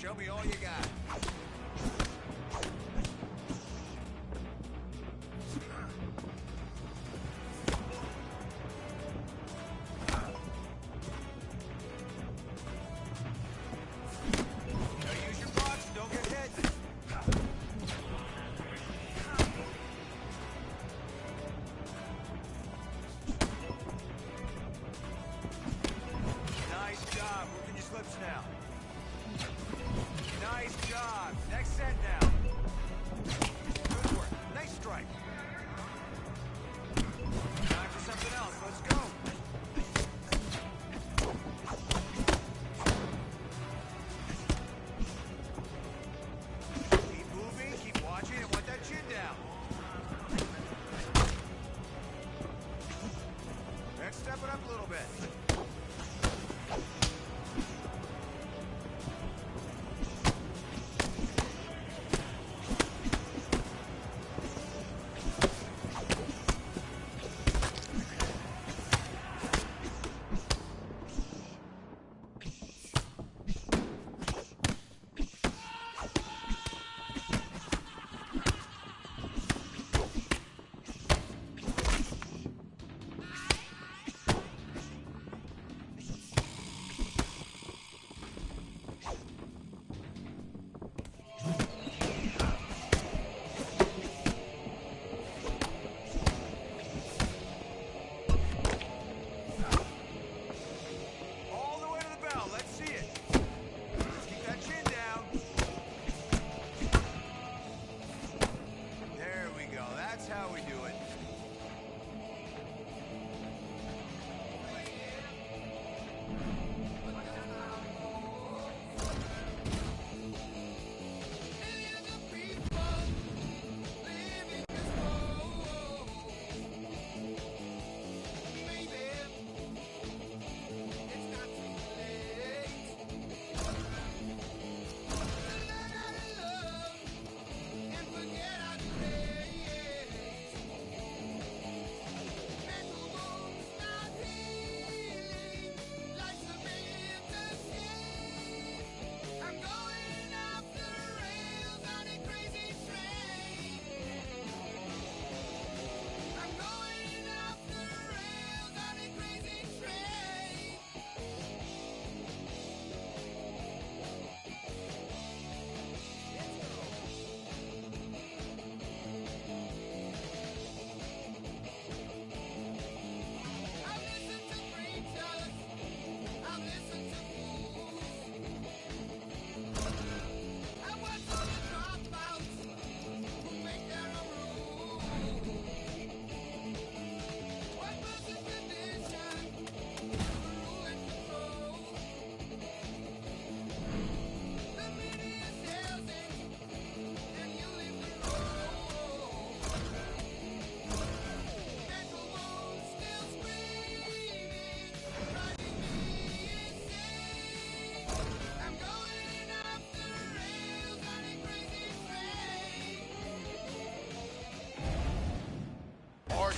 Show me all you got. Now. Nice job. Next set now. Good work. Nice strike. Time for something else. Let's go. Keep moving. Keep watching and want that chin down. Next, step it up a little bit.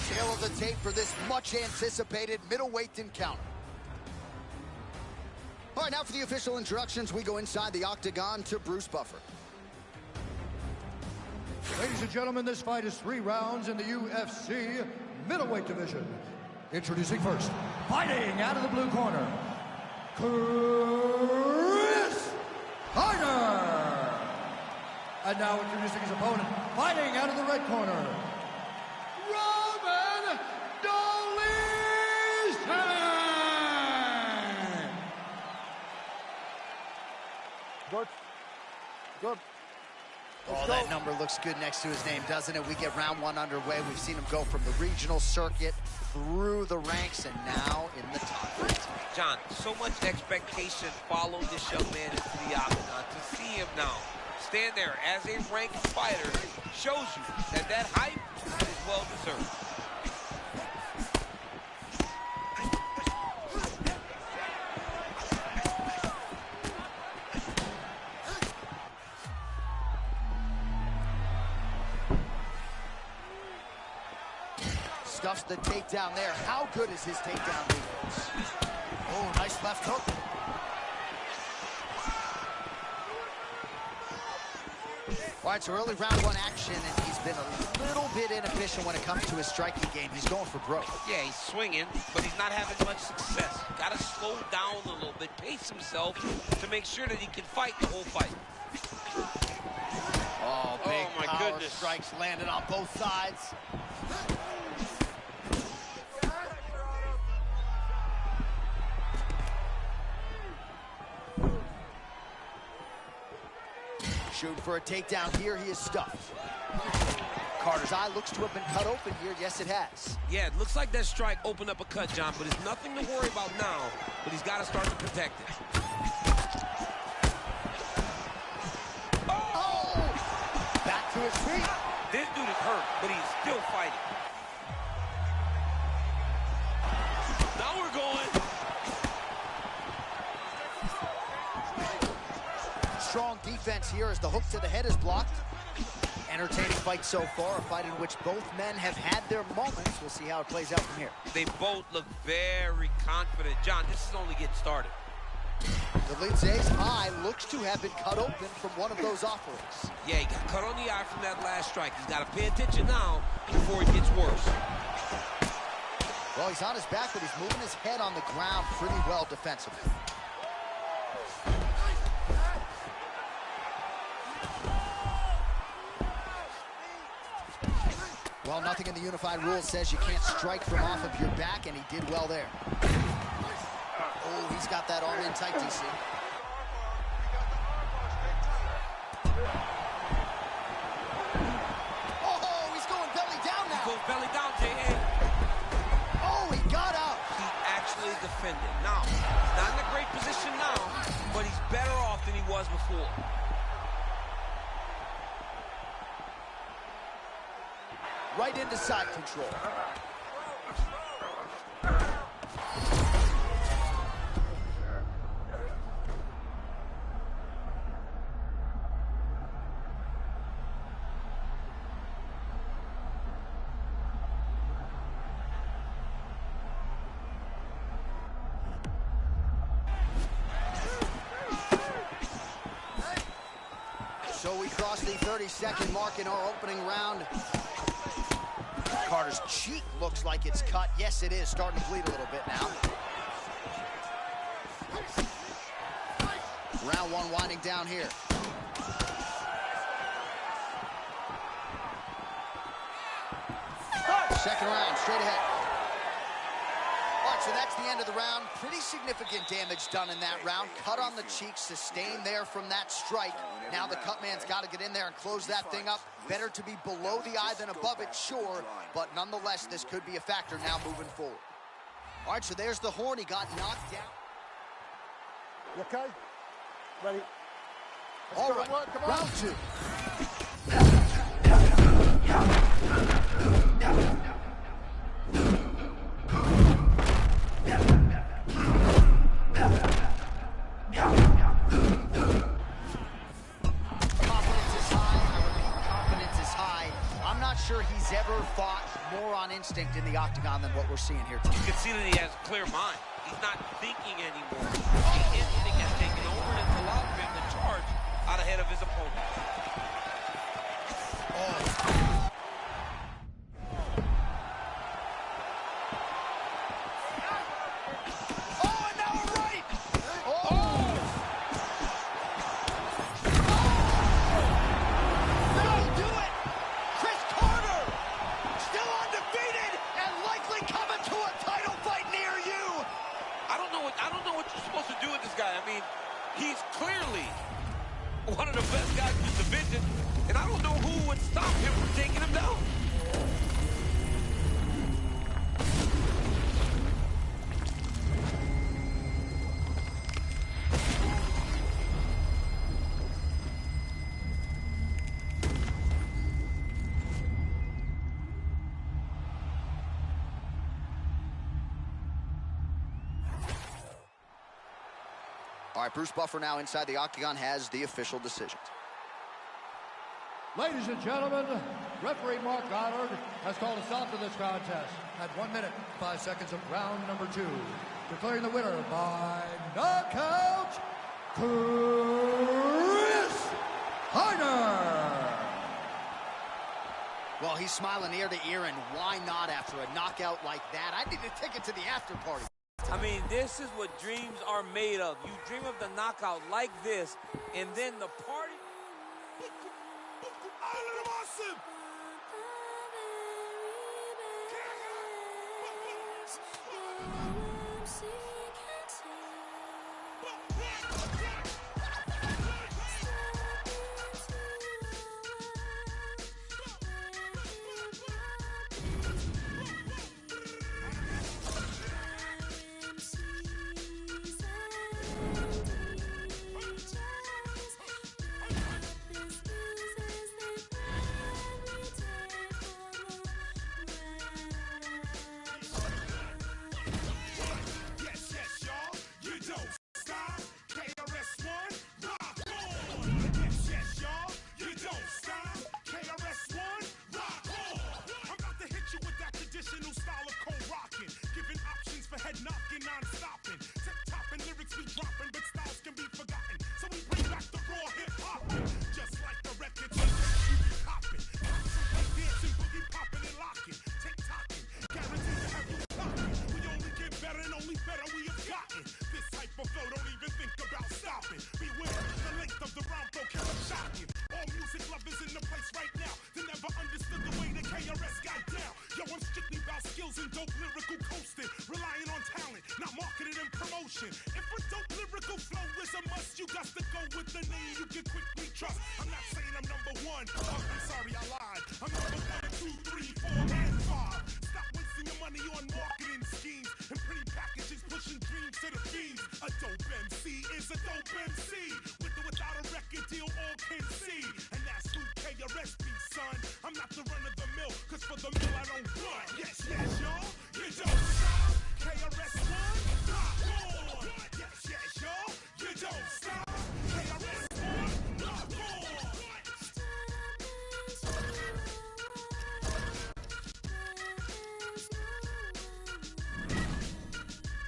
Tail of the tape for this much-anticipated middleweight encounter. All right, now for the official introductions, we go inside the octagon to Bruce Buffer. Ladies and gentlemen, this fight is 3 rounds in the UFC middleweight division. Introducing first, fighting out of the blue corner, Chris Carter. And now introducing his opponent, fighting out of the red corner, Good. Oh, that number looks good next to his name, doesn't it? We get round 1 underway. We've seen him go from the regional circuit through the ranks and now in the top 15. John, so much expectation followed this young man into the octagon. To see him now stand there as a ranked fighter shows you that that hype is well deserved. Stuffs the takedown there. How good is his takedown defense? Oh, nice left hook. All right, so early round one action, and he's been a little bit inefficient when it comes to his striking game. He's going for broke. Yeah, he's swinging, but he's not having much success. Got to slow down a little bit, pace himself to make sure that he can fight the whole fight. Oh, big my power goodness. strikes landed on both sides. Shooting for a takedown here, he is stuffed. Carter's eye looks to have been cut open here. Yes, it has. Yeah, it looks like that strike opened up a cut, John, but it's nothing to worry about now, but he's got to start to protect it. Oh! Back to his feet. This dude is hurt, but he's still fighting. Now we're going. Strong defense here as the hook to the head is blocked. Entertaining fight so far, a fight in which both men have had their moments. We'll see how it plays out from here. They both look very confident. John, this is only getting started. The Lindsay's eye looks to have been cut open from one of those offerings. Yeah, he got cut on the eye from that last strike. He's got to pay attention now before it gets worse. Well, he's on his back, but he's moving his head on the ground pretty well defensively. Well, nothing in the unified rules says you can't strike from off of your back, and he did well there. Oh, he's got that arm in tight, DC. Oh, he's going belly down now. He goes belly down, J.A. Oh, he got out. He actually defended. Now, he's not in a great position now, but he's better off than he was before. Right into side control. So we crossed the 30-second mark in our opening round. Carter's cheek looks like it's cut. Yes, it is. Starting to bleed a little bit now. Round one winding down here. Second round, straight ahead. All right, so that's the end of the round. Pretty significant damage done in that round. Cut on the cheek, sustained there from that strike. Now the cut man's got to get in there and close that thing up. Better to be below the eye than above it, sure. But nonetheless, this could be a factor now moving forward. All right, so there's the horn. He got knocked down. You okay? Ready? All right, round two. Sure he's ever fought more on instinct in the octagon than what we're seeing here today. You can see that he has a clear mind. He's not thinking anymore. The instinct has taken over, and it's allowed him to charge out ahead of his opponent. Oh, and now a right! That'll do it! Chris Carter, still undefeated and likely coming to a title fight near you. I don't know what you're supposed to do with this guy. I mean, he's clearly one of the best guys in the division, and I don't know who would stop him from taking him down. All right, Bruce Buffer now inside the octagon has the official decision. Ladies and gentlemen, referee Mark Goddard has called a stop to this contest at 1 minute, 5 seconds of round number 2. Declaring the winner by knockout, Chris Carter. Well, he's smiling ear to ear, and why not after a knockout like that? I need a ticket to the after party. I mean, this is what dreams are made of. You dream of the knockout like this, and then the party. If a dope lyrical flow is a must, you got to go with the name you can quickly trust. I'm not saying I'm number one. Oh, I'm sorry, I lied. I'm number 1, 2, 3, 4, and 5. Stop wasting your money on marketing schemes and pretty packages pushing dreams to the fiends. A dope MC is a dope MC. With or without a record deal, all can see. And that's who KRS be, son. I'm not the run of the mill, cause for the mill I don't run. Yes, yes, y'all. You don't stop. KRS-One, rock on. Yes, yes, y'all. You don't stop. KRS-One, rock on.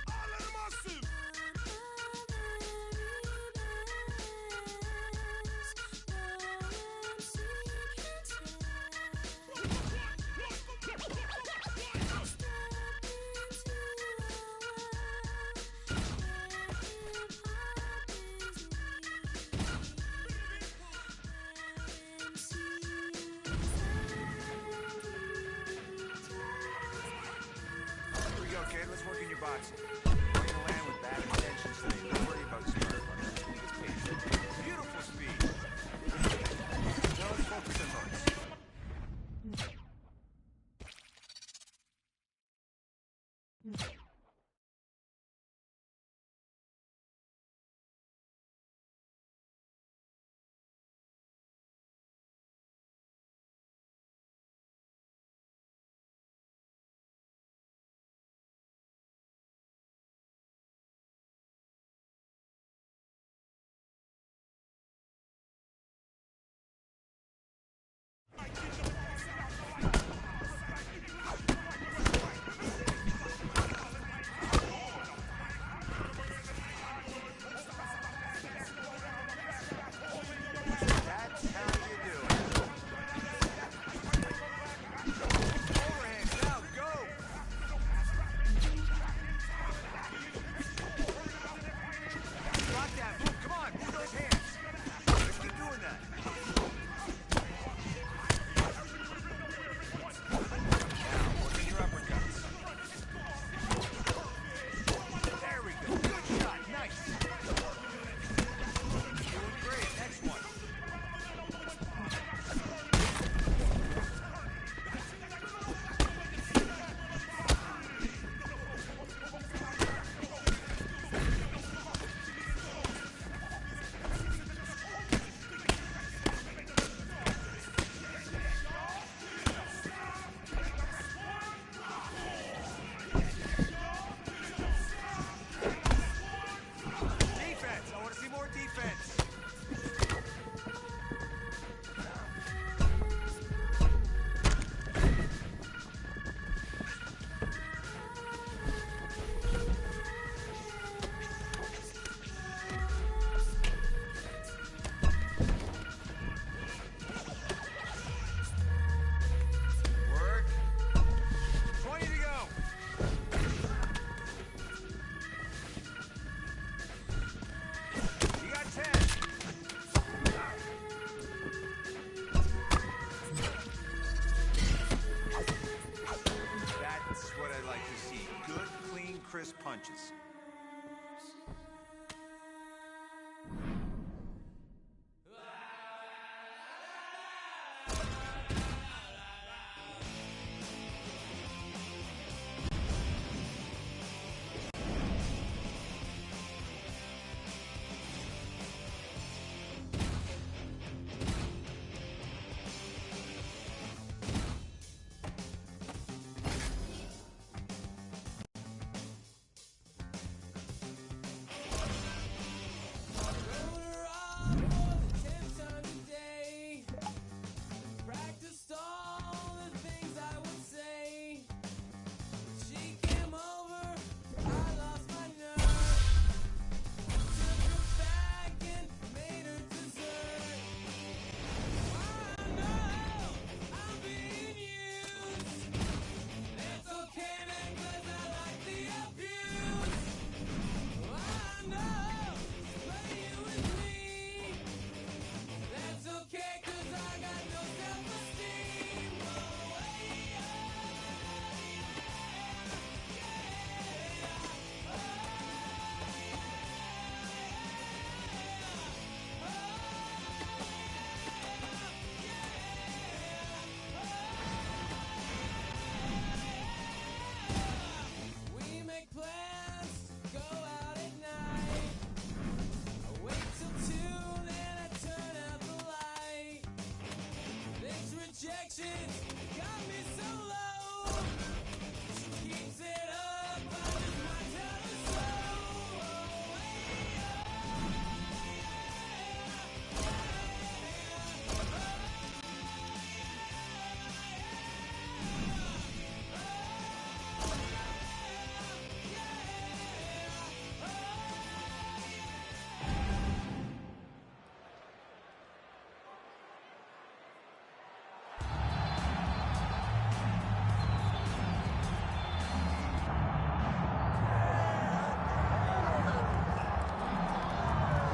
All of the massive. Here we go, kid. Let's work in your boxing. You're gonna land with bad intentions today. Don't worry about smart money. Beautiful speed. Now let's focus on hearts. punches.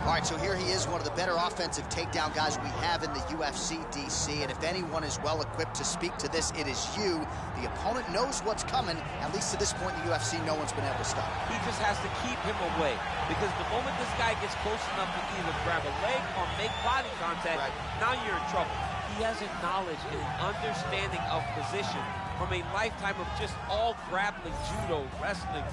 All right, so here he is, one of the better offensive takedown guys we have in the UFC, DC. And if anyone is well equipped to speak to this, it is you. The opponent knows what's coming. At least to this point in the UFC, no one's been able to stop him. He just has to keep him away, because the moment this guy gets close enough to either grab a leg or make body contact, now you're in trouble. He has a knowledge and an understanding of position from a lifetime of just all grappling, judo, wrestling,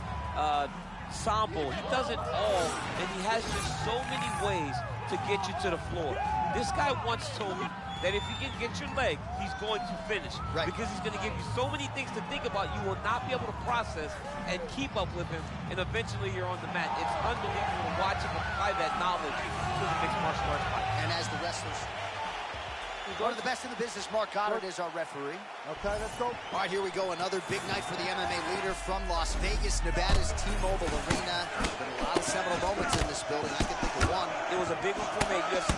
sambo. He does it all, and he has just so many ways to get you to the floor. This guy once told me that if he can get your leg, he's going to finish. Because he's going to give you so many things to think about, you will not be able to process and keep up with him, and eventually you're on the mat. It's unbelievable to watch him apply that knowledge to the mixed martial arts fight. And as the wrestlers, one of the best in the business, Mark Goddard is our referee. Okay, let's go. All right, here we go. Another big night for the MMA leader from Las Vegas, Nevada's T-Mobile Arena. There's been a lot of seminal moments in this building. I can think of one. It was a big one for me at UFC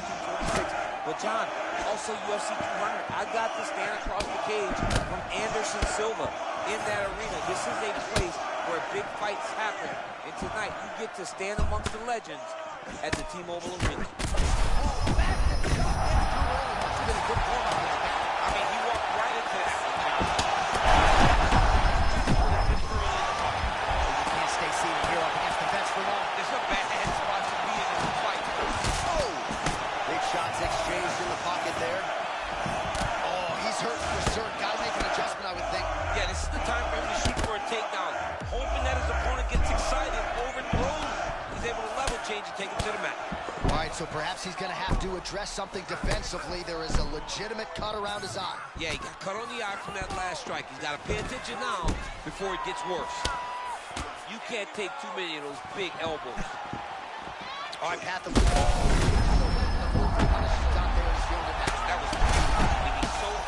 246. But John, also UFC 200. I got to stand across the cage from Anderson Silva in that arena. This is a place where big fights happen. And tonight, you get to stand amongst the legends at the T-Mobile Arena. Been a good warm-up. I mean, he walked right into that. You can't stay seated here up against the fence for long. It's a bad spot to be in this fight. Oh! Big shots exchanged in the pocket there. Oh, he's hurt for certain. Got to make an adjustment, I would think. Yeah, this is the time for him to shoot for a takedown. Hoping that his opponent gets excited, overthrows. He's able to level change and take him to the mat. All right, so perhaps he's going to have to address something defensively. There is a legitimate cut around his eye. Yeah, he got cut on the eye from that last strike. He's got to pay attention now before it gets worse. You can't take too many of those big elbows. All right, Pat, that was so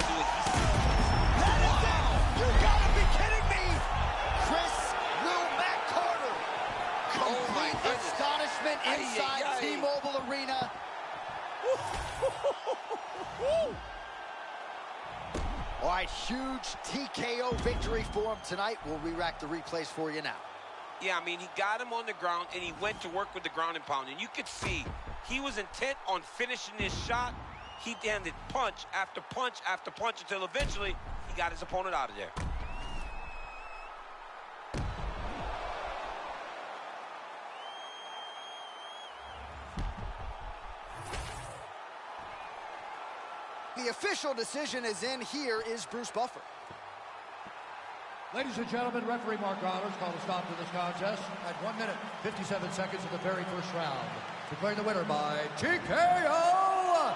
good. Let it down! You gotta be kidding me! Chris Will Matt Carter. Oh my goodness. Astonishment inside T-Mobile Arena. All right, huge TKO victory for him tonight. We'll re-rack the replays for you now. Yeah, I mean, he got him on the ground, and he went to work with the ground and pound. And you could see he was intent on finishing this shot. He landed punch after punch after punch until eventually he got his opponent out of there. The official decision is in. Here is Bruce Buffer. Ladies and gentlemen, referee Mark Honors called a stop to this contest at 1 minute, 57 seconds of the very first round. Declaring the winner by TKO.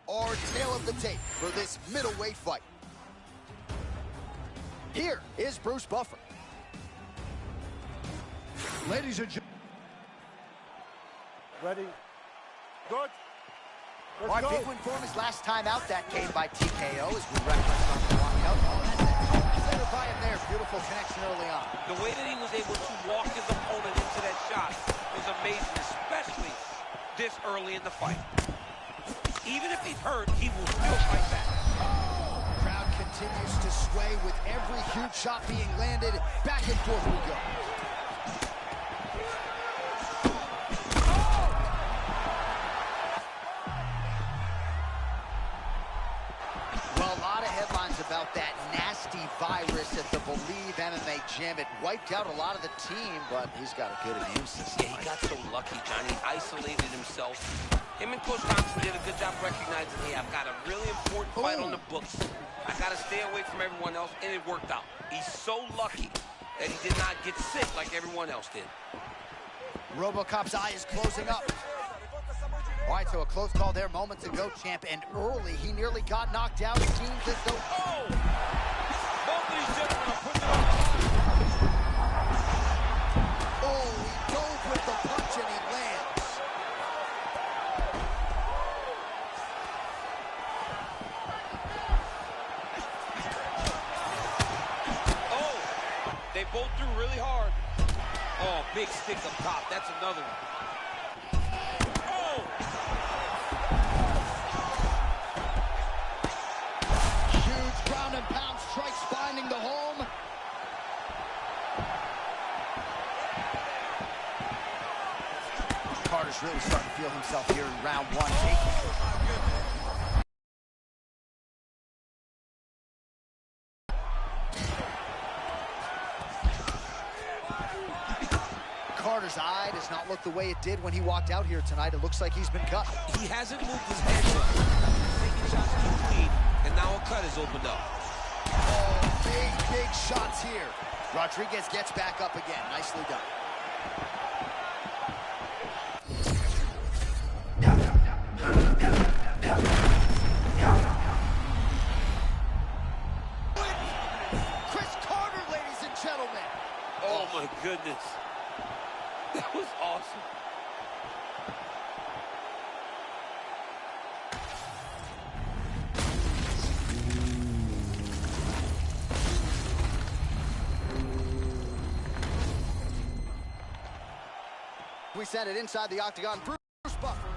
Our tail of the tape for this middleweight fight. Here is Bruce Buffer. Ladies and gentlemen. Ready? Good. All right, big win for him his last time out. That came by TKO, as we referenced on the walkout. Oh, that's it. Center by him there. Beautiful connection early on. The way that he was able to walk his opponent into that shot was amazing, especially this early in the fight. Even if he's hurt, he will still fight back. Crowd continues to sway with every huge shot being landed. Back and forth we go. Well, a lot of headlines about that nasty virus at the Believe MMA gym. It wiped out a lot of the team, but he's got a good immune system. Yeah, he got so lucky, Johnny. He isolated himself. Him and Coach Thompson did a good job recognizing, hey, I've got a really important fight on the books. I got to stay away from everyone else, and it worked out. He's so lucky that he did not get sick like everyone else did. RoboCop's eye is closing up. All right, so a close call there moments ago, champ, and early he nearly got knocked out. It seems as though... Oh! Both these gentlemen are putting it on the line. Oh, he dove with the punch and he lands. They both threw really hard. Oh, big stick up top. That's another one. Oh! Huge ground and pound strikes finding the home. Carter's really starting to feel himself here in round one. side has not looked the way it did when he walked out here tonight. It looks like he's been cut. He hasn't moved his head yet. He's taking shots too clean, and now a cut is opened up. Oh, big shots here. Rodriguez gets back up again. Nicely done. Oh my goodness. That was awesome. We send it inside the octagon. Bruce Buffer.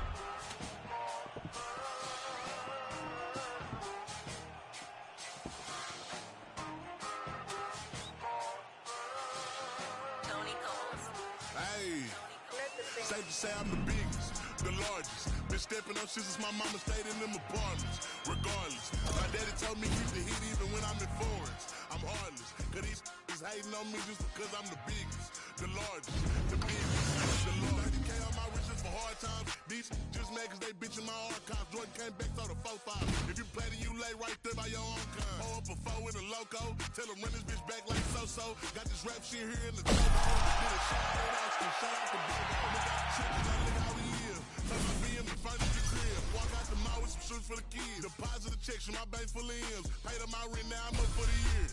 Safe to say I'm the biggest, the largest. Been stepping up since my mama stayed in them apartments. Regardless, my daddy told me keep the heat even when I'm in foreigns. I'm heartless, cause these is hating on me just because I'm the biggest, the largest, the biggest, the largest. 90K on my riches for hard times. These just mad cause they bitching my archives. Jordan came back, so the 4-5. If you play, then you lay right there by your own kind. Pull up a 4 in a loco. Tell them run this bitch back like so-so. Got this rap shit here in the top. Did a shout out Austin, shout out to Big Dog. Look out the chickens, I look how we live. Turn my BM to furniture crib. Walk out the mall with some shoes for the kids. Deposit the checks from my bank full of M's. Paid on my rent, now I'm up for the year.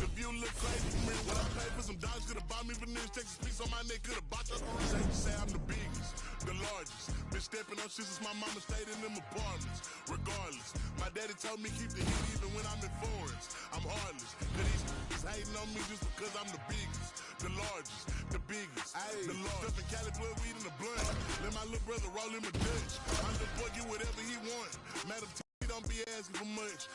The view look crazy to me. What I paid for some dogs could've bought me veneers. Texas piece on my neck could've bought us. Safe to say I'm the biggest, the largest. Been stepping up since my mama stayed in them apartments. Regardless, my daddy told me keep the heat even when I'm in foreigns. I'm heartless, cause these is hating on me just because I'm the biggest, the largest, the biggest, the largest. Stuffing Cali blood, weed in the blunt. Let my little brother roll him a Dutch. My little boy get whatever he want. Madam T, don't be asking for much.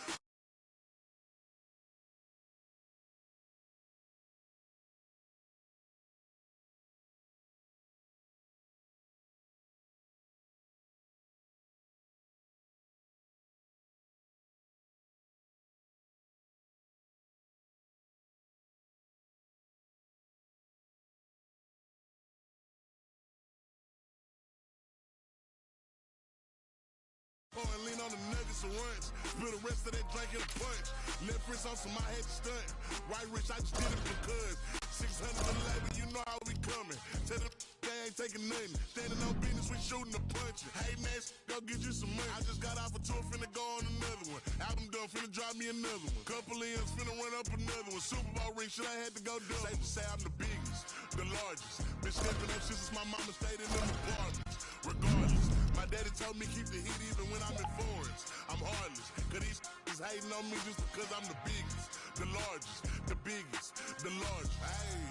And lean on the nuggets and runs. Spill the rest of that drink in a punch. Left wrist on some, I had to stunt. Right wrist, I just did it because 600 the labor, you know how we coming. Tell them they ain't taking nothing. Standing on business, we shooting a punch. Hey man, go get you some money. I just got off a tour, finna go on another one. Album done, finna drop me another one. Couple M's, finna run up another one. Super Bowl ring, shit, I had to go double. Safe to say I'm the biggest, the largest. Been stepping up since my mama stayed in them apartments. Regardless, my daddy told me keep the heat even when I'm in foreigns. I'm heartless, cause these is hating on me just because I'm the biggest, the largest, the biggest, the largest. Hey.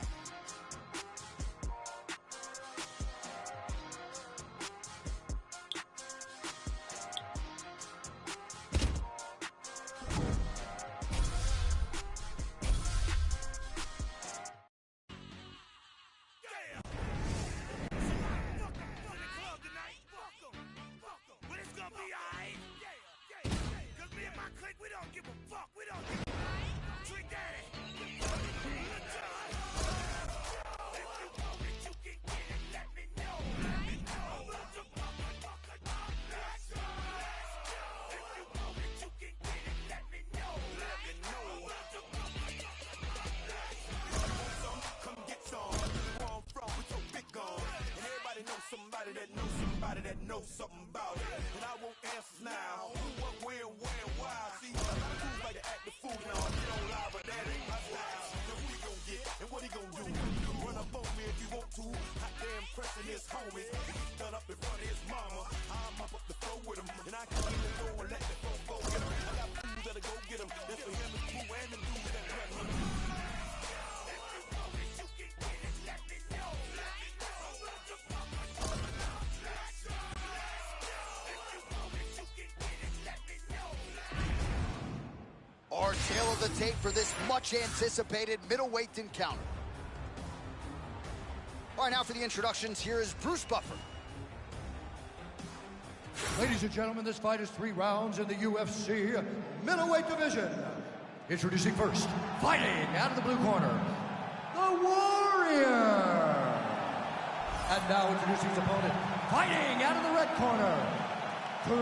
Somebody that knows something about it. And I won't answer now. Who, what, where, why? See, I got tools like to act the fool now. You don't lie, but that ain't my style. So who he gon' get and what he gon' do? Run up on me if you want to. Hot damn pressing his homies. He's done up in front of his mama. I'm up the floor with him. And I can even go and let the phone go get him. I got fools that'll go get him. That's for him and crew and the dudes that run him. Our tail of the tape for this much-anticipated middleweight encounter. All right, now for the introductions, here is Bruce Buffer. Ladies and gentlemen, this fight is 3 rounds in the UFC middleweight division. Introducing first, fighting out of the blue corner, the Warrior. And now introducing his opponent, fighting out of the red corner, Chris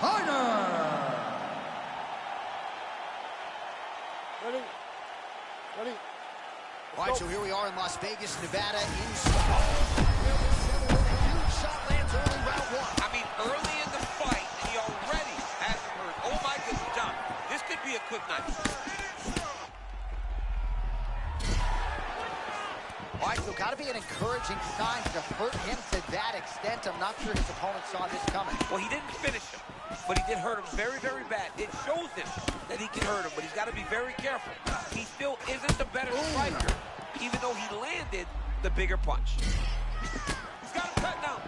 Harder. Ready? Ready? All right, so here we are in Las Vegas, Nevada. Huge shot lands early round one. I mean, early in the fight, he already has him hurt. Oh my goodness, John. This could be a quick night. All right, so got to be an encouraging sign to hurt him to that extent. I'm not sure his opponent saw this coming. Well, he didn't finish him, but he did hurt him very, very bad. It shows him that he can hurt him, but he's got to be very careful. He still isn't the better striker, even though he landed the bigger punch. He's got him cut now.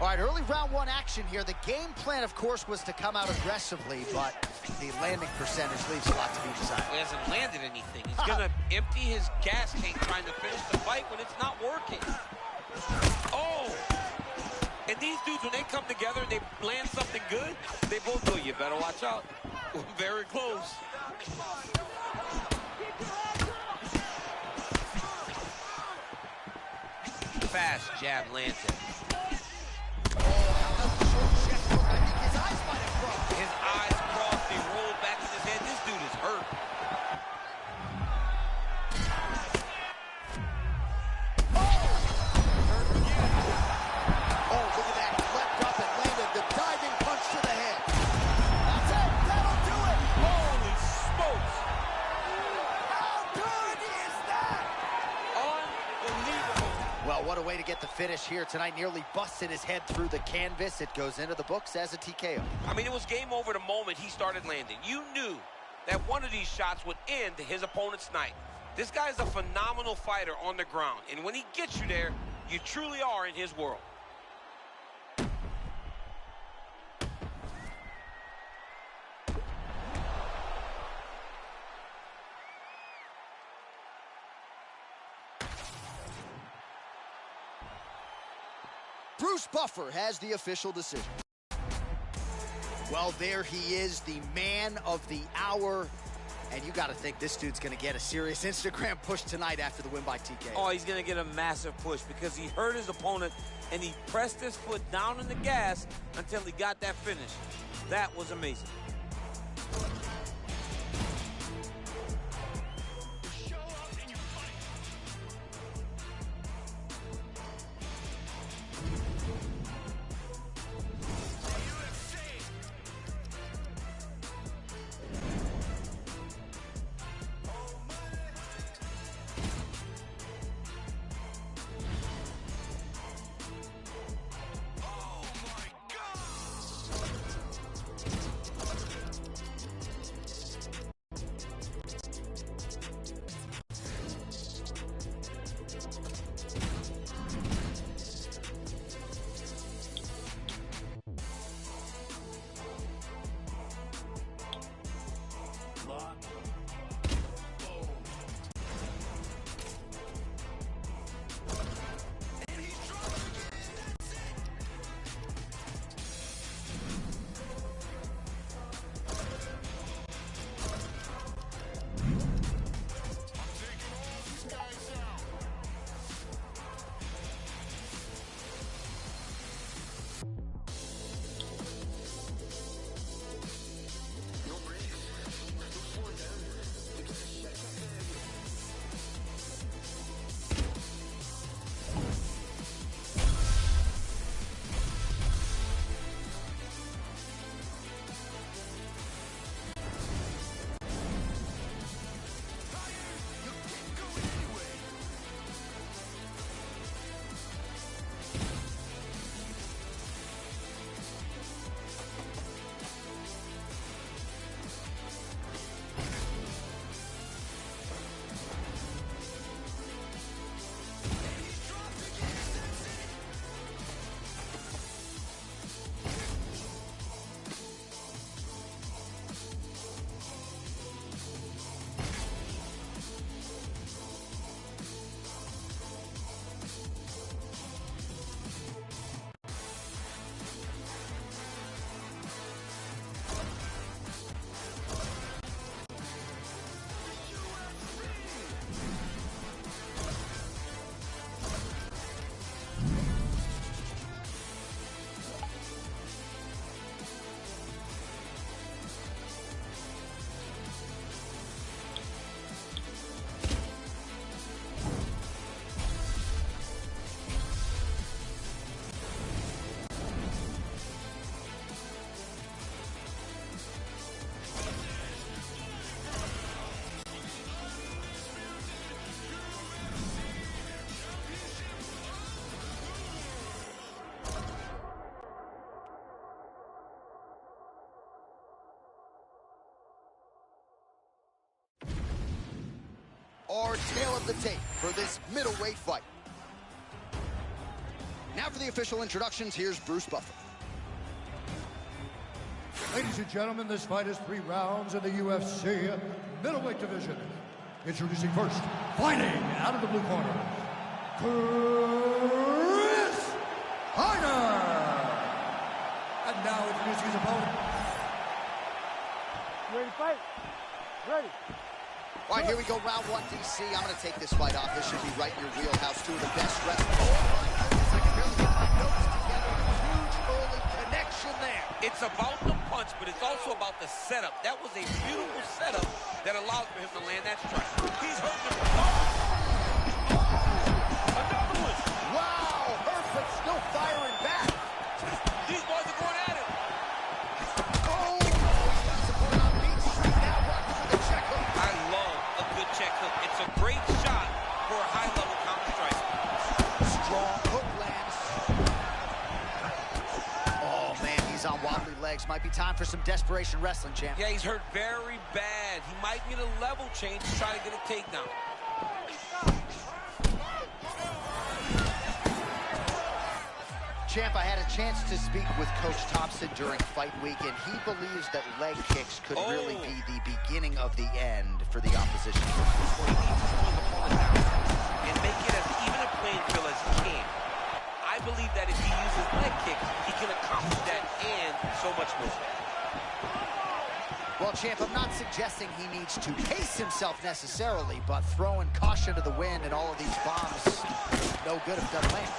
All right, early round one action here. The game plan, of course, was to come out aggressively, but the landing percentage leaves a lot to be desired. He hasn't landed anything. He's going to empty his gas tank trying to finish the fight when it's not working. Oh! And these dudes, when they come together and they land something good, they both go, you better watch out. Very close. Fast jab lands it. His eyes crossed, he rolled back in his head. This dude is hurt. Oh, look at that. He leapt up and landed the diving punch to the head. That's it. That'll do it. Holy smokes. How good is that? Unbelievable. Well, what a way to get the finish here tonight. Nearly busted his head through the canvas. It goes into the books as a TKO. I mean, it was game over the moment he started landing. You knew that one of these shots would end his opponent's night. This guy's a phenomenal fighter on the ground, and when he gets you there, you truly are in his world. Bruce Buffer has the official decision. Well, there he is, the man of the hour. And you got to think this dude's going to get a serious Instagram push tonight after the win by TKO. Oh, he's going to get a massive push because he hurt his opponent and he pressed his foot down in the gas until he got that finish. That was amazing. tale of the tape for this middleweight fight. Now for the official introductions, here's Bruce Buffer. Ladies and gentlemen, this fight is 3 rounds in the UFC middleweight division. Introducing first, fighting out of the blue corner, Chris Harder. And now introducing his opponent. You ready to fight? Ready. All right, here we go, round 1, DC. I'm going to take this fight off. This should be right in your wheelhouse. 2 of the best wrestlers. Oh, my goodness, I can barely get my notes together. Huge early connection there. It's about the punch, but it's also about the setup. That was a beautiful setup that allowed for him to land that strike. He's hurting him. Oh! Another one. Wow, hurt, but still firing back. These boys are going at it. Oh, he's got support on Beach Street now, rocking with a check hook. I love a good check hook. It's a great shot for a high-level counter strike. Strong hook lands. Oh, man, he's on wobbly legs. Might be time for some desperation wrestling, champ. Yeah, he's hurt very bad. He might need a level change to try to get a takedown. Champ, I had a chance to speak with Coach Thompson during fight week, and he believes that leg kicks could really be the beginning of the end for the opposition. Well, he needs to slow the opponent down and make it as even a playing field as he can. I believe that if he uses leg kicks, he can accomplish that and so much more. Well, champ, I'm not suggesting he needs to pace himself necessarily, but throwing caution to the wind and all of these bombs, no good if it doesn't land.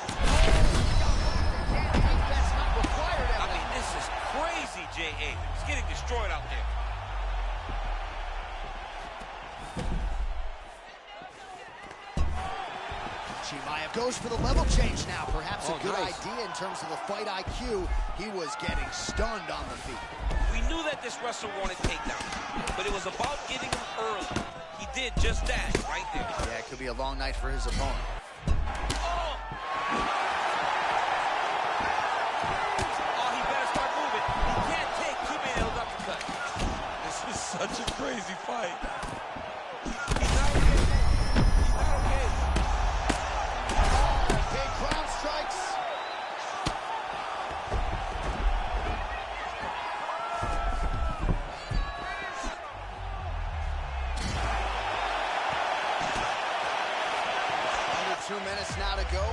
That's not required. I mean, this is crazy, J.A. He's getting destroyed out there. Chimaev goes for the level change now. Perhaps a good idea in terms of the fight IQ. He was getting stunned on the feet. We knew that this wrestler wanted takedown, but it was about getting him early. He did just that right there. Yeah, it could be a long night for his opponent. Oh! Oh, he better start moving. He can't take too many of those uppercuts. This is such a crazy fight. He's not okay. He's not okay. Big ground strikes. Under 2 minutes now to go.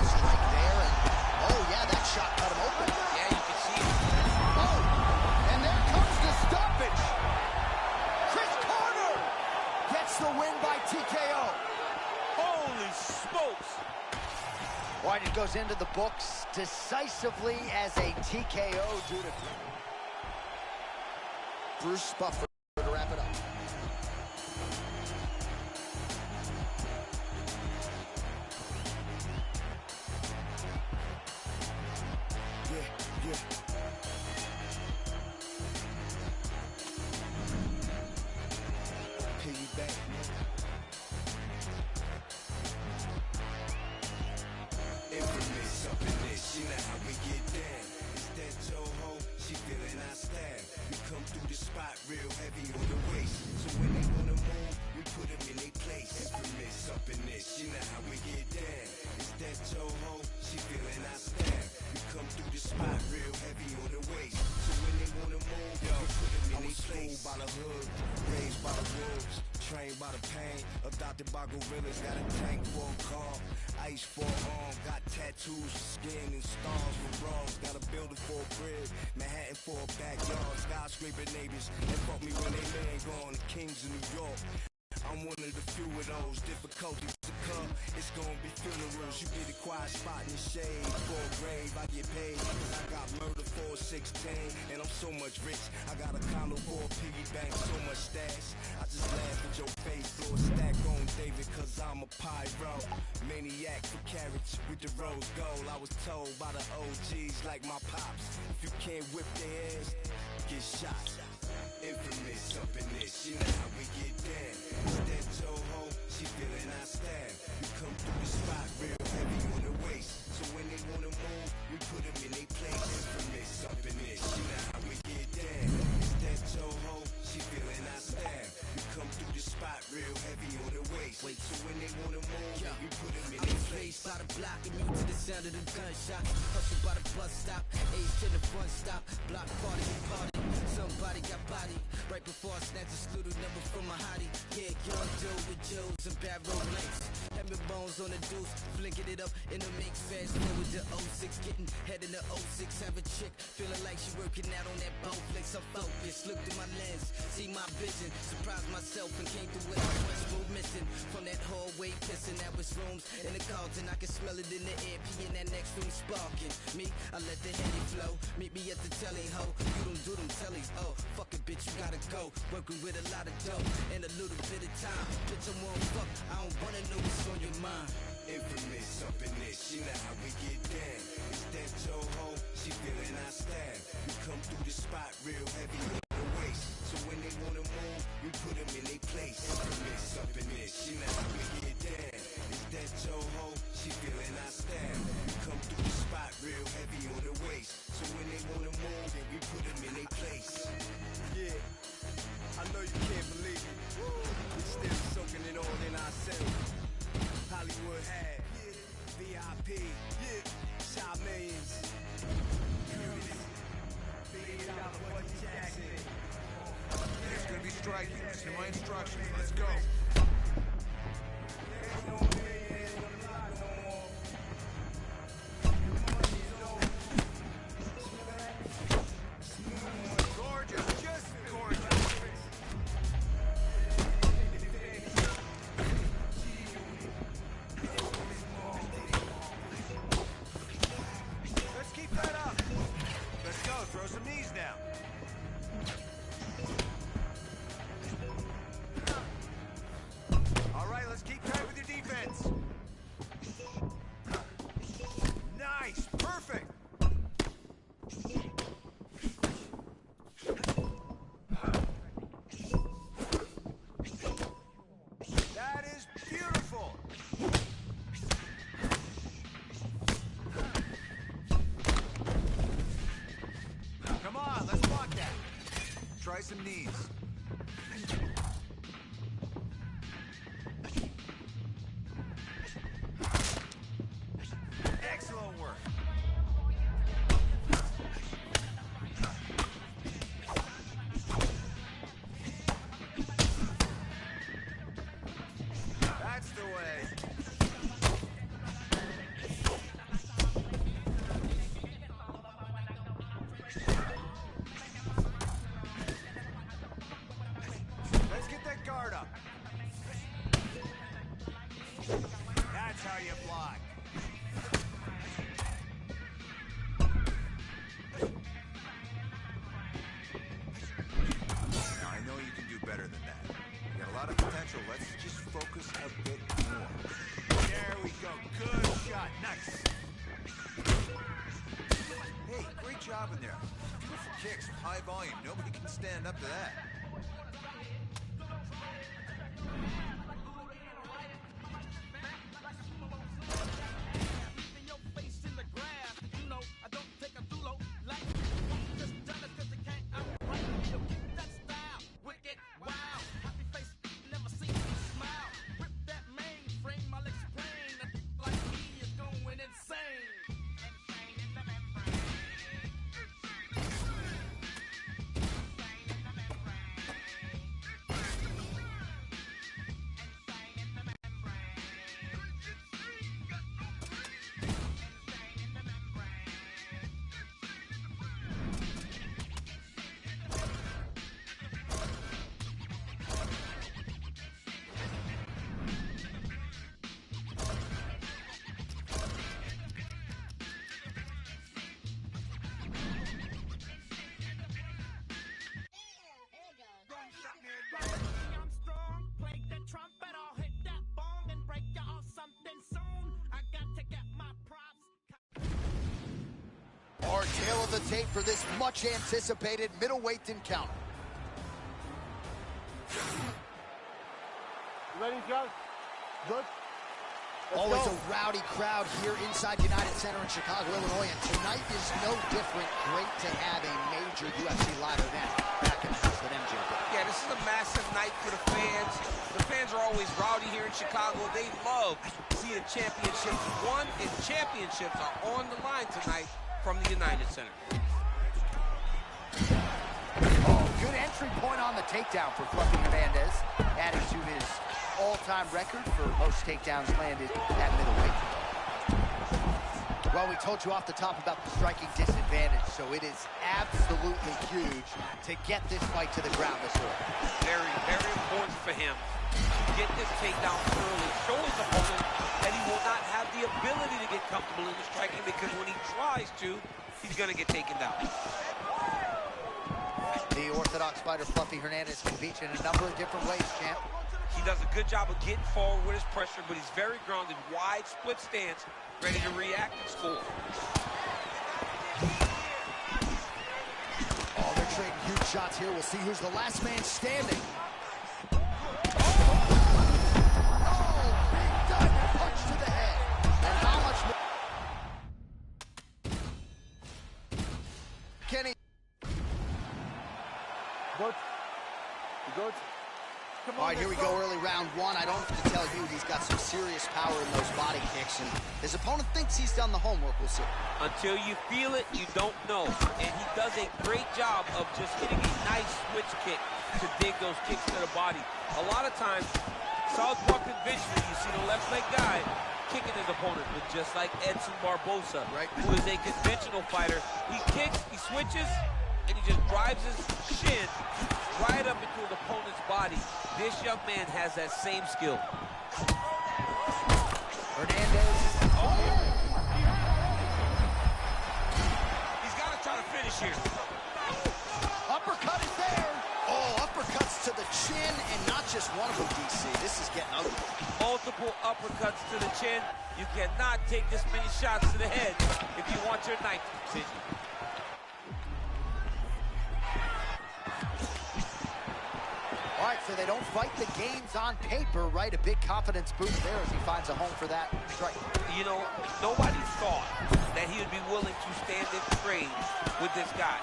Strike there, and oh yeah, that shot cut him open. Yeah, you can see it. Oh, and there comes the stoppage. Chris Carter gets the win by TKO. Holy smokes! All right, it goes into the books decisively as a TKO due to Bruce Buffer to wrap it up. Piggyback. Infamous up in this, you know how we get down. It's that Toho, she feeling our style. We come through the spot real heavy on the waist. So when they wanna move, we put them in their place. Infamous up in this, you know how we get down. It's that Toho, she feeling our style. We come through the spot real heavy on the waist. So when they wanna move, we put them in their place. By the hood, raised by the wolves, trained by the pain, adopted by gorillas, got a tank for a car, ice for a arm, got tattoos, skin and stars for bras, got a building for a crib, Manhattan for a backyard, skyscraper neighbors, they fuck me when they man gone, the kings of New York. I'm one of the few of those difficulties to come. It's gonna be funerals. You get a quiet spot in the shade for a grave. I get paid because I got murder for a 16, and I'm so much rich. I got a condo for a piggy bank, so much stash. I just laugh at your face, throw a stack on David, cause I'm a pyro. Maniac for carrots with the rose gold. I was told by the OGs like my pops, if you can't whip their ass, get shot. Infamous up in this, you know how we get down. It's that Toho, she feeling our style. We come through the spot real heavy on the waist. So when they wanna move, we put them in their place. Infamous up in this, you know how we get down. It's that block party, somebody got body. Right before I snatch a slutty number from a hottie. Yeah, young Joe with Joes and bad road nights. Having bones on the deuce, flinking it up in the mix. Fast forward to 06, getting head in the 06. Have a chick, feeling like she working out on that Bowflex. I'm focused, looked in my lens, see my vision. Surprised myself and came through with a fresh move missing. From that hallway pissing, that was rooms in the carton. I can smell it in the air, pee in that next room sparking. Me, I let the Henny flow, meet me at the telly, ho. You don't do them tellies, oh, fuck it, bitch, you gotta go. Working with a lot of dough and a little bit of time. Bitch, I'm on fuck, I don't wanna know what's on your mind. Infamous up in this, you know how we get down. Is that your hoe? She feeling our style. We come through the spot real heavy on the waist. So when they wanna move, we put them in their place. Infamous up in this, you know how we get down. Is that your hoe? She feeling our style. We come through the spot real heavy on the waist. So when they wanna move, then we put them in their place. Yeah, I know you can't believe it. We still soaking it all in ourselves. Hollywood had, VIP, Shot Millions. It's gonna be striking. Listen to my instructions. Let's go. Gorgeous, just gorgeous. Let's keep that up. Let's go. Throw some knees down. All right, let's keep tight with your defense. Nice. Perfect. That is beautiful. Come on, let's block that. Try some knees. Excellent work. That's the way. Let's get that guard up. That's how you block. I know you can do better than that. You got a lot of potential. Let's just focus a bit more. There we go. Good shot. Nice. Hey, great job in there. Beautiful kicks, high volume. Nobody can stand up to that. Our tail of the tape for this much-anticipated middleweight encounter. You ready, Joe? Good? Always a rowdy crowd here inside United Center in Chicago, Illinois, and tonight is no different. Great to have a major UFC live event back in the house with MJ. Yeah, this is a massive night for the fans. The fans are always rowdy here in Chicago. They love seeing championships won, and championships are on the line tonight from the United Center. Good entry point on the takedown for Fluffy Hernandez, adding to his all-time record for most takedowns landed at middleweight. Well, we told you off the top about the striking disadvantage, so it is absolutely huge to get this fight to the ground this early. Very, very important for him to get this takedown early, show his opponent that he will not have the ability to get comfortable in the striking, because when he tries to, he's going to get taken down. The orthodox fighter Fluffy Hernandez can beat you in a number of different ways, champ. He does a good job of getting forward with his pressure, but he's very grounded, wide split stance, ready to react and score. Oh, they're trading huge shots here. We'll see who's the last man standing. Kenny. Good. Good. All right, here we go, early round one. I don't have to tell you, he's got some serious power in those body kicks, and his opponent thinks he's done the homework. We'll see. Until you feel it, you don't know. And he does a great job of just hitting a nice switch kick to dig those kicks to the body. A lot of times, southpaw conventionally, you see the left leg guy kicking his opponent, but just like Edson Barbosa, right, who is a conventional fighter, he kicks, he switches, and he just drives his shin right up into his opponent's body. This young man has that same skill. Hernandez. Oh! He's got to try to finish here. Uppercut is there. Oh, uppercuts to the chin, and not just one of them, DC. This is getting ugly. Multiple uppercuts to the chin. You cannot take this many shots to the head if you want your night to continue. All right, so they don't fight the games on paper, right? A big confidence boost there as he finds a home for that strike. You know, nobody thought that he would be willing to stand and trade with this guy.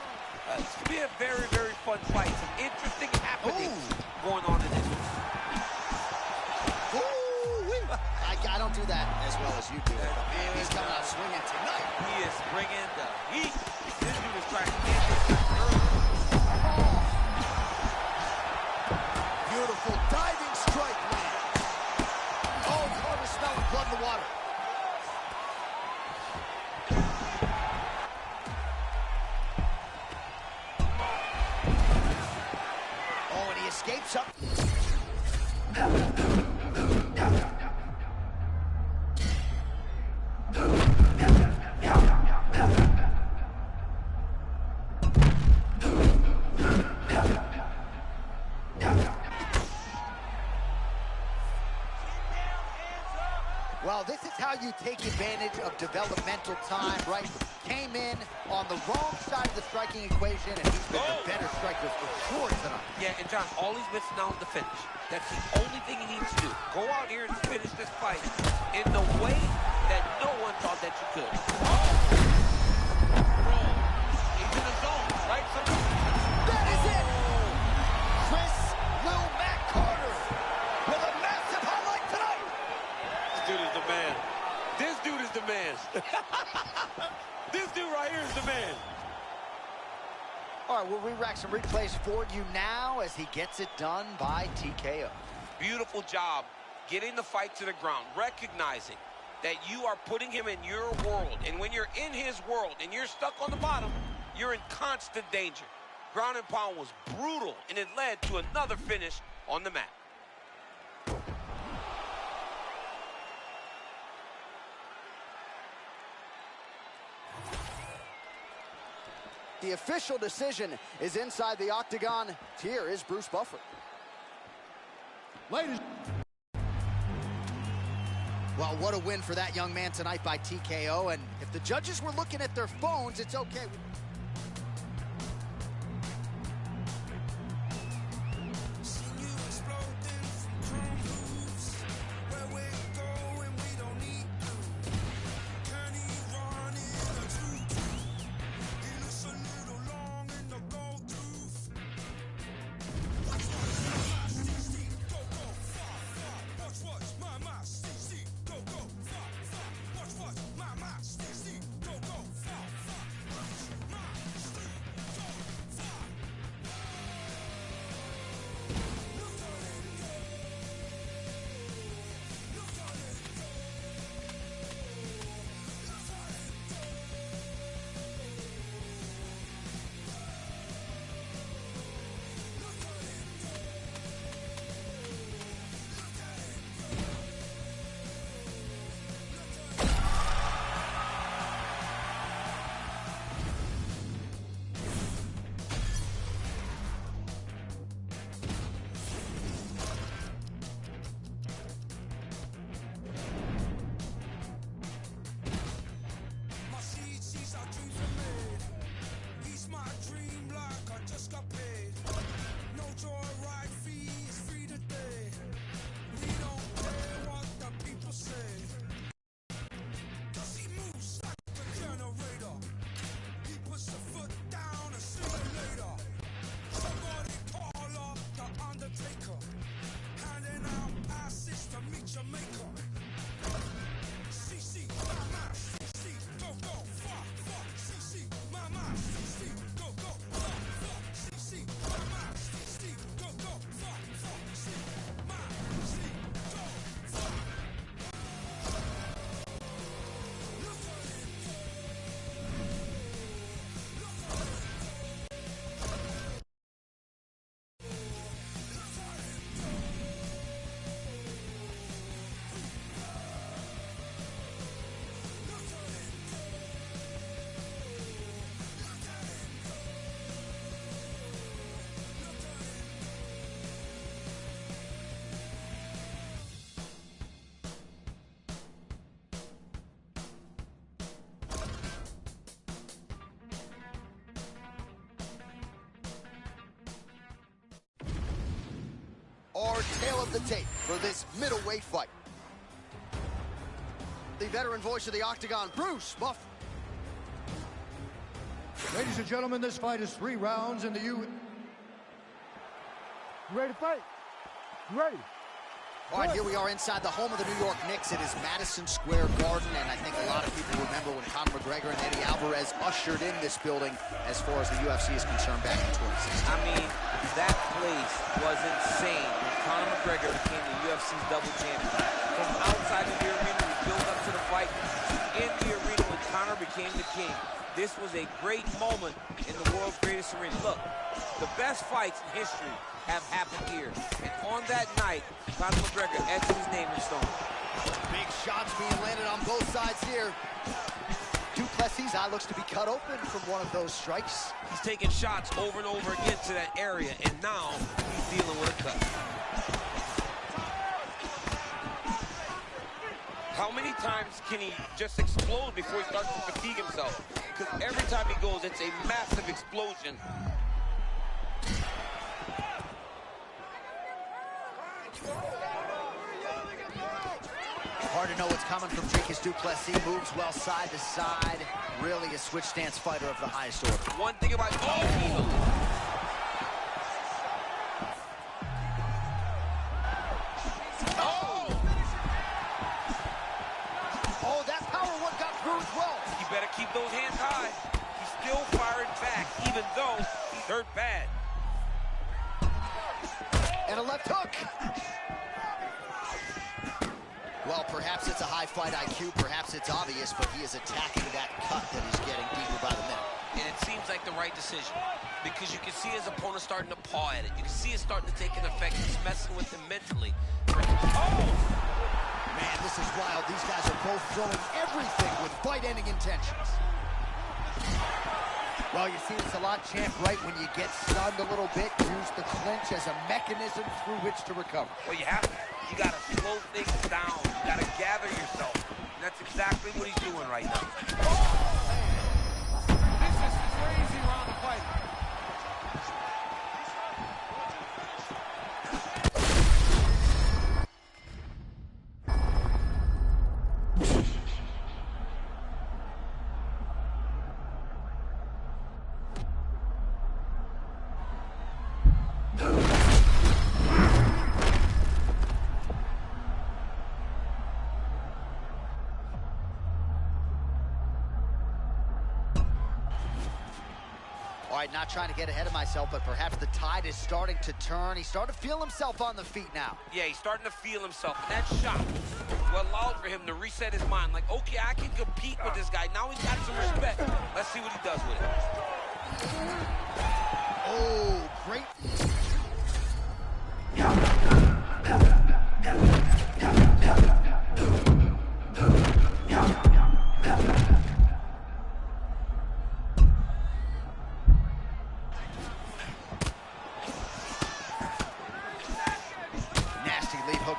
It's going to be a very, very fun fight. Some interesting happenings going on in this one. I don't do that as well as you do. He's coming out swinging tonight. He is bringing the heat. This dude is trying to get this early. Beautiful diving strike land. Oh, it's hard to smell the blood in the water. Oh, and he escapes up. Well, this is how you take advantage of developmental time, right? Came in on the wrong side of the striking equation, and he's been the better striker for sure tonight. Yeah, and John, all he's missing now is the finish. That's the only thing he needs to do. Go out here and finish this fight in the way that no one thought that you could. He's in the zone, right? That is it! Chris Lil Mac Carter with a massive highlight tonight. This dude is the man. This dude is the man. This dude right here is the man. All right, we'll re-rack some replays for you now as he gets it done by TKO. Beautiful job getting the fight to the ground, recognizing that you are putting him in your world. And when you're in his world and you're stuck on the bottom, you're in constant danger. Ground and pound was brutal, and it led to another finish on the mat. The official decision is inside the octagon. Here is Bruce Buffer. Ladies. Well, what a win for that young man tonight by TKO. And if the judges were looking at their phones, it's okay. our tale of the tape for this middleweight fight. The veteran voice of the Octagon, Bruce Buff. Ladies and gentlemen, this fight is 3 rounds in the You ready to fight? You ready? All right, here we are inside the home of the New York Knicks. It is Madison Square Garden, and I think a lot of people remember when Conor McGregor and Eddie Alvarez ushered in this building as far as the UFC is concerned back in 2016. I mean, that place was insane when Conor McGregor became the UFC's double champion. From outside of the arena, we built up to the fight. In the arena when Conor became the king. This was a great moment in the world's greatest arena. Look, the best fights in history have happened here. And on that night, Conor McGregor etched his name in stone. Big shots being landed on both sides here. Duplessis' eye looks to be cut open from one of those strikes. He's taking shots over and over again to that area, and now he's dealing with a cut. How many times can he just explode before he starts to fatigue himself? Because every time he goes, it's a massive explosion. Hard to know what's coming from Dricus Du Plessis. Moves well side to side. Really a switch stance fighter of the highest order. One thing about Oh, that power one got through as well. You better keep those hands high. He's still firing back, even though he's hurt bad. And a left hook. Well, perhaps it's a high fight IQ, perhaps it's obvious, but he is attacking that cut that he's getting deeper by the minute. And it seems like the right decision, because you can see his opponent starting to paw at it. You can see it starting to take an effect. He's messing with him mentally. Oh! Man, this is wild. These guys are both throwing everything with fight-ending intentions. Well, you see this a lot, champ, right when you get stunned a little bit, use the clinch as a mechanism through which to recover. Well, you have to. You got to slow things down. You got to gather yourself. And that's exactly what he's doing right now. This is crazy round of fight. All right, not trying to get ahead of myself, but perhaps the tide is starting to turn. He's starting to feel himself on the feet now. Yeah, he's starting to feel himself. And that shot will allow for him to reset his mind. Like, okay, I can compete with this guy. Now he's got some respect. Let's see what he does with it. Oh, great.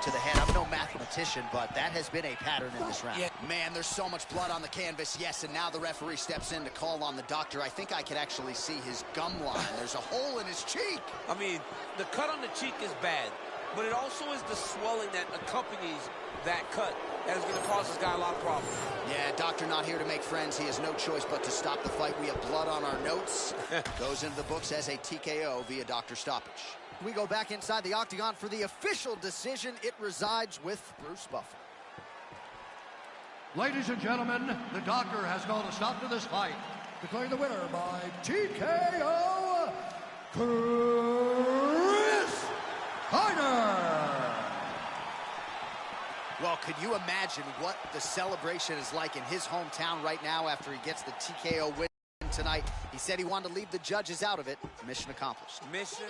To the head. I'm no mathematician, but that has been a pattern in this round. Yeah. Man, there's so much blood on the canvas, yes, and now the referee steps in to call on the doctor. I think I could actually see his gum line. There's a hole in his cheek. I mean, the cut on the cheek is bad, but it also is the swelling that accompanies that cut that is going to cause this guy a lot of problems. Yeah, doctor not here to make friends. He has no choice but to stop the fight. We have blood on our notes. Goes into the books as a TKO via doctor stoppage. We go back inside the octagon for the official decision. It resides with Bruce Buffer. Ladies and gentlemen, the doctor has called a stop to this fight, declaring the winner by TKO, Chris Hyder. Well, could you imagine what the celebration is like in his hometown right now after he gets the TKO win tonight? He said he wanted to leave the judges out of it. Mission accomplished. Mission.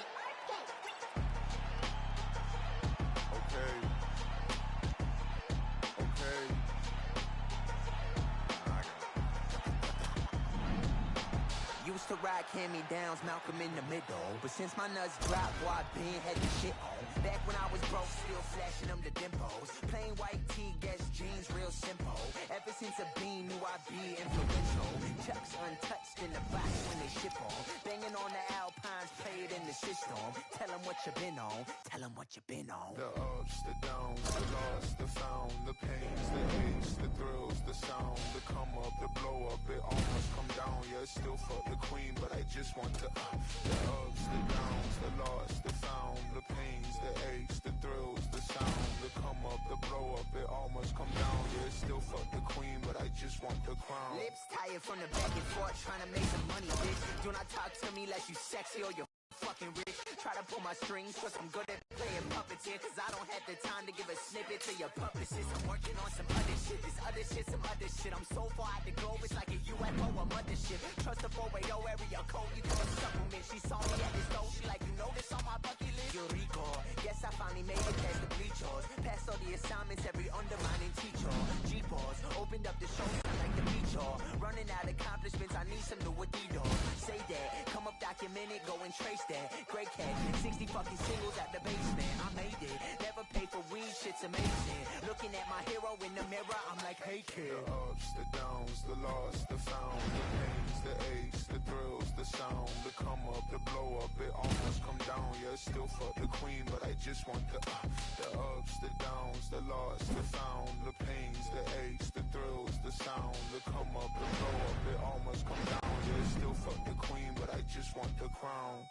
to rock hand-me-downs, Malcolm in the middle. But since my nuts dropped, boy, I been had the shit on. Back when I was broke, still flashing them the dimples. Plain white tee, Guess jeans, real simple. Ever since a bean, knew I'd be influential. Chucks untouched in the box when they ship on. Banging on the Alpines, play it in the system. Tell them what you been on, tell them what you been on. The ups, the downs, the lost, the found, the pains, the aches, the thrills, the sound, the come up, the blow up, it almost come down. Yeah, still fuck the queen, but I just want to the ups, the downs, the lost, the found, the pains, the aches, the thrills, the sound, the come up, the blow up, it almost come down. Yeah, still fuck the queen, but I just want the crown. Lips tired from the back and forth, trying to make some money, bitch. Do not talk to me like you sexy or you're fucking rich. Try to pull my strings, cause I'm good at playing puppets here. Cause I don't have the time to give a snippet to your publicist. I'm working on some other shit, this other shit, some other shit. I'm so far out the globe, it's like a UFO, a mothership. Trust the 480 area code, you can supplement. She saw me at the stove, she like, you know this on my bucket list? Yo Rico, guess I finally made it past the bleachers. Passed all the assignments, every undermining teacher. G-pause, opened up the show, like the feature. Running out accomplishments, I need some new Adidas. Say that, come up document it, go and trace that. Great cat, 60 fucking singles at the basement. I made it, never paid for weed, shit's amazing. Looking at my hero in the mirror, I'm like, hey kid. The ups, the downs, the lost, the found, the pains, the aches, the thrills, the sound, the come up, the blow up, it almost come down. Yeah, still fuck the queen, but I just want the ups, the downs, the lost, the found, the pains, the aches, the thrills, the sound, the come up, the blow up, it almost come down. Yeah, still fuck the queen, but I just want the crown.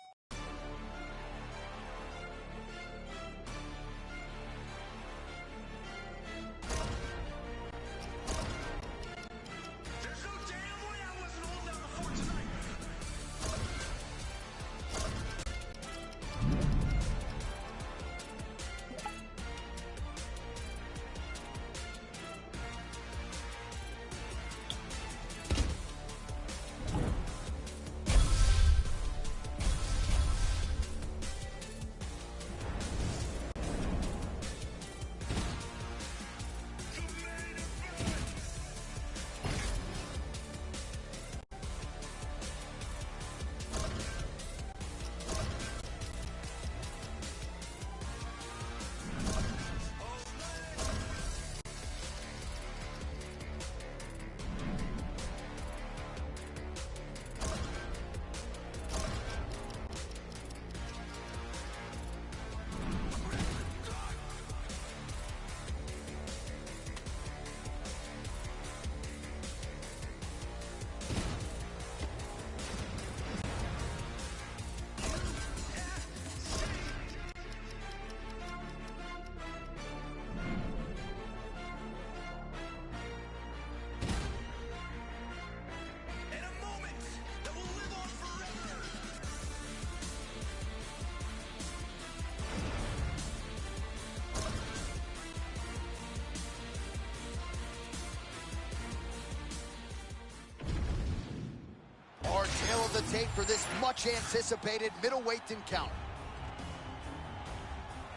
Tail of the tape for this much-anticipated middleweight encounter.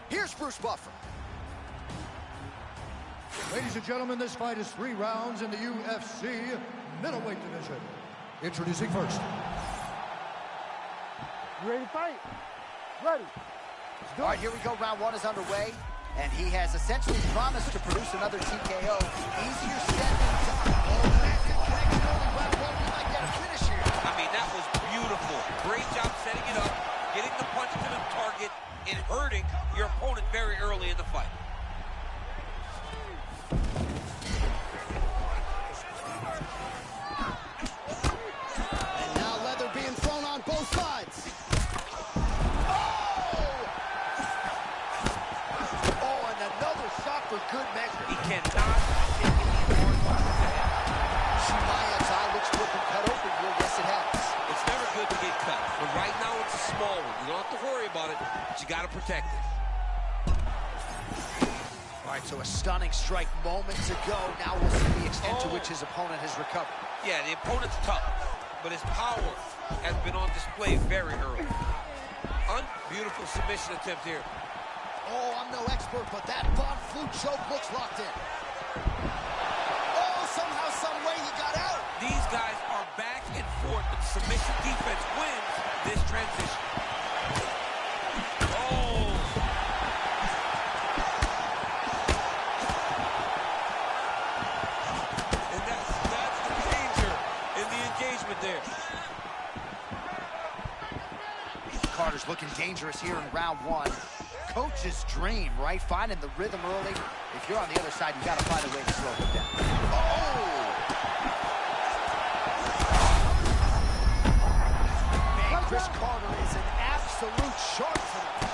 Here's Bruce Buffer. Ladies and gentlemen, this fight is 3 rounds in the UFC middleweight division. Introducing first. You ready to fight? Ready. All right, here we go. Round 1 is underway, and he has essentially promised to produce another TKO. Easier said than done. Oh, massive connection early. Round 1, we might get a finish here. I mean, that was beautiful. Great job setting it up, getting the punch to the target, and hurting your opponent very early in the fight. And now leather being thrown on both sides. Oh, and another shot for good measure. He cannot take any more punches ahead. Shimaev's eye looks to have been cut open here. Yes, it has. It's never good to get cut, but right now it's a small one. You don't have to worry about it, but you got to protect it. All right, so a stunning strike moments ago. Now we'll see the extent to which his opponent has recovered. Yeah, the opponent's tough, but his power has been on display very early. Beautiful submission attempt here. Oh, I'm no expert, but that Von Flue choke looks locked in. Oh, somehow, some way he got out. These guys are back and forth, but submission defense wins this transition. Oh! And that's the danger in the engagement there. Carter's looking dangerous here in round one. Coach's dream, right? Finding the rhythm early. If you're on the other side, you got to find a way to slow him down. Oh! Man, Chris Carter is an absolute sharp tonight.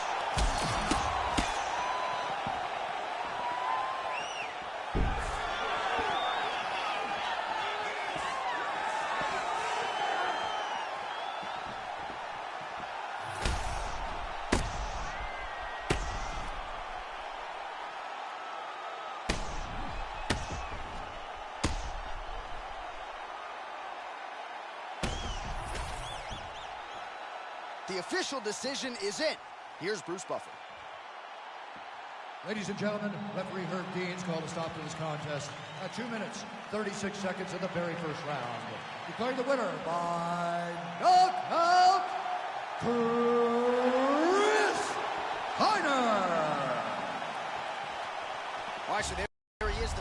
The official decision is in. Here's Bruce Buffer. Ladies and gentlemen, referee Herb Dean's called a stop to this contest at 2 minutes, 36 seconds of the very first round. Declaring the winner by knockout, Chris Heiner. All right, so there he is.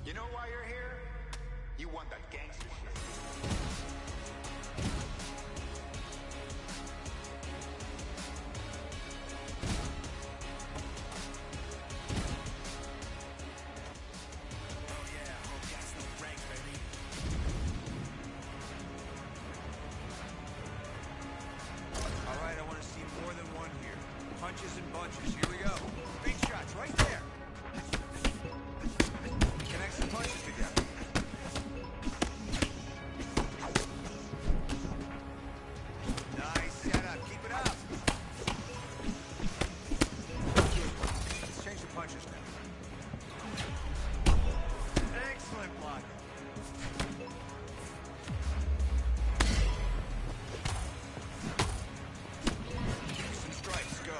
You know why you're here? You want that gangster shit. Oh yeah, hope you got some rank, baby. All right, I want to see more than one here. Punches and bunches. Here we go. Big shots right there. Connect some punches together. Nice setup. Keep it up. Let's change the punches now. Excellent block. Some strikes. Go.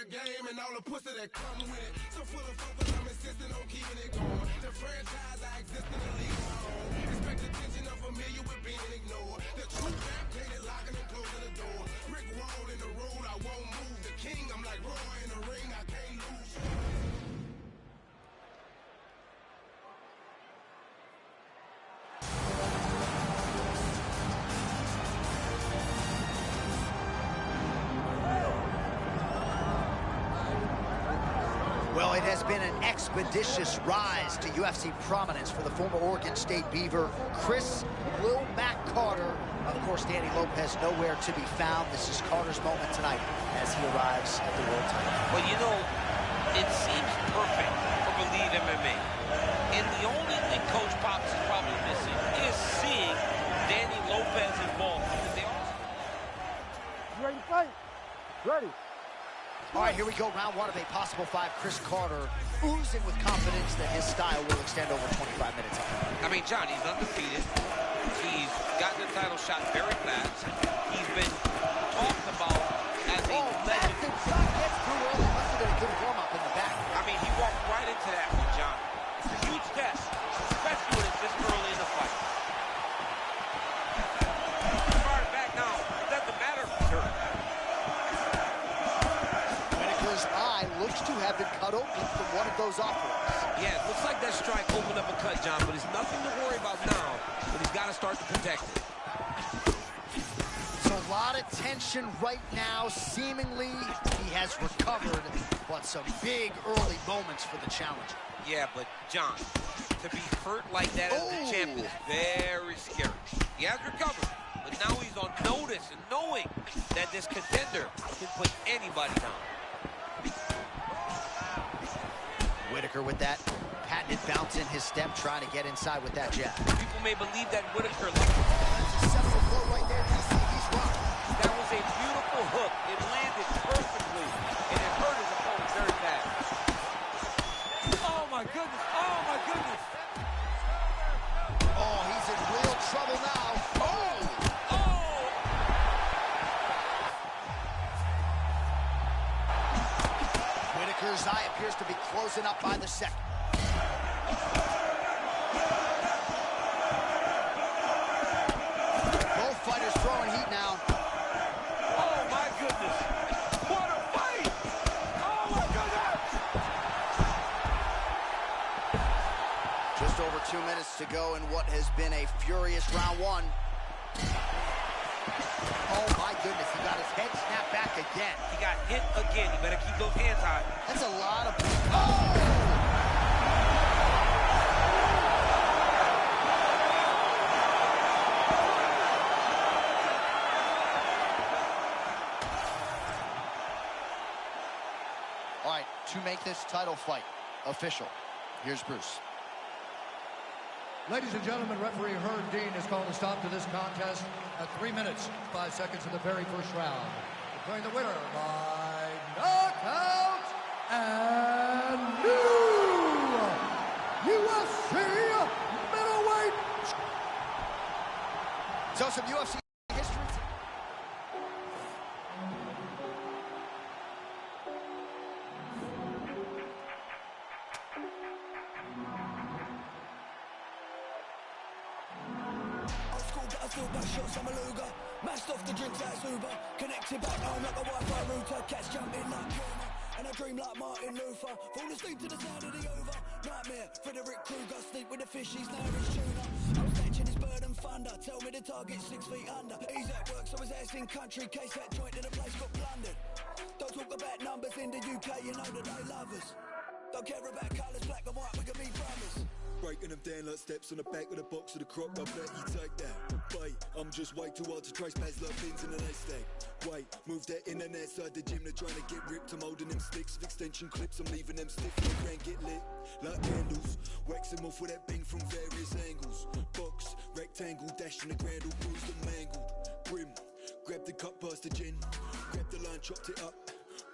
the game and all the pussy that come with it. So full of focus, I'm insisting on keeping it going. The franchise I exist in the league on my own. Expect attention, I'm familiar with being ignored. The true rap painted, locking and closing the door. Brick wall in the road, I won't move. The king, I'm like Roy in the ring, I can't lose. Well, it has been an expeditious rise to UFC prominence for the former Oregon State Beaver, Chris Lil Mac Carter. Of course, Danny Lopez nowhere to be found. This is Carter's moment tonight as he arrives at the world title. Well, you know, it seems perfect for Believe MMA. And the only thing Coach Pops is probably missing is seeing Danny Lopez involved. You ready to fight? Ready. All right, here we go. Round one of a possible five. Chris Carter oozing with confidence that his style will extend over 25 minutes. I mean, John, he's undefeated. He's gotten the title shot very fast. He's been talked about as a legend. Massive shot gets through early. Must have been a good warm-up in the back. I mean, he walked right into that one, John. It's a huge test, especially when it's this early in the fight. He's firing back now. It doesn't matter if he's hurt. Eye looks to have been cut open from one of those offerings. Yeah, it looks like that strike opened up a cut, John, but it's nothing to worry about now, but he's got to start to protect it. So a lot of tension right now. Seemingly, he has recovered, but some big early moments for the challenger. Yeah, but John, to be hurt like that as the champ is very scary. He has recovered, but now he's on notice and knowing that this contender can put anybody down. Whitaker with that patented bounce in his step, trying to get inside with that jab. People may believe that Whitaker... That's a separate blow right there. He's rocked. That was a beautiful hook. It landed perfectly, and it hurt his opponent very bad. Oh, my goodness. Oh, my goodness. Oh, he's in real trouble now. Whitaker's eye appears to be closing up by the second. Both fighters throwing heat now. Oh, my goodness. What a fight! Oh, my goodness! Just over 2 minutes to go in what has been a furious round one. Oh, my goodness. He got his head snapped back again. He got hit again. You better keep those hands high. That's a lot of... Oh! All right, to make this title fight official, here's Bruce. Ladies and gentlemen, referee Herb Dean has called a stop to this contest at 3 minutes, 5 seconds of the very first round. Declaring the winner by knockout and new UFC middleweight. So some UFC history. Still back shots, I'm a luger. Mashed off the drinks like Uber. Connected back home like a Wi-Fi router. Cats jumping like Coma. And I dream like Martin Luther. Fall asleep to the sound of the over. Nightmare, Frederick Krueger. Sleep with the fishies, now it's tuna. I'm snatching his bird and thunder. Tell me the target 6 feet under. He's at work, so his ass in country. Case that joint in the place got plundered. Don't talk about numbers in the UK, you know that they love us. Don't care about colours, black and white, we can be brothers. Breaking them down like steps on the back of the box of the croc, I bet you take that. Wait, I'm just way too hard to trace pads like pins in an haystack. Wait, move that in and outside the gym, they're trying to get ripped. I'm holding them sticks with extension clips, I'm leaving them stiff and the ground get lit like candles. Wax them off with that bing from various angles. Box, rectangle, dash in the ground, all bruised and mangled. Grim, grab the cup past the gin, grab the line, chopped it up.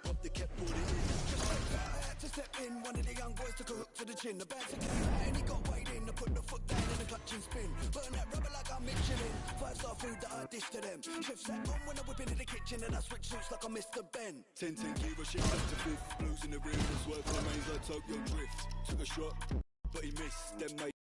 Pop the cap, put it in. Just I had to step in. One of the young boys took a hook to the chin. The bouncer came out and he got weighed in. The put the foot down in the clutch and spin. Burn that rubber like I'm Michelin. 5-star food that I dish to them. Chef sat on when I'm whipping in the kitchen and I switch suits like I'm Mr. Ben. 10-10 gear, I shift up to fifth. Blues in the rear and swerve on the mains like Tokyo Drift. Took a shot, but he missed. Then made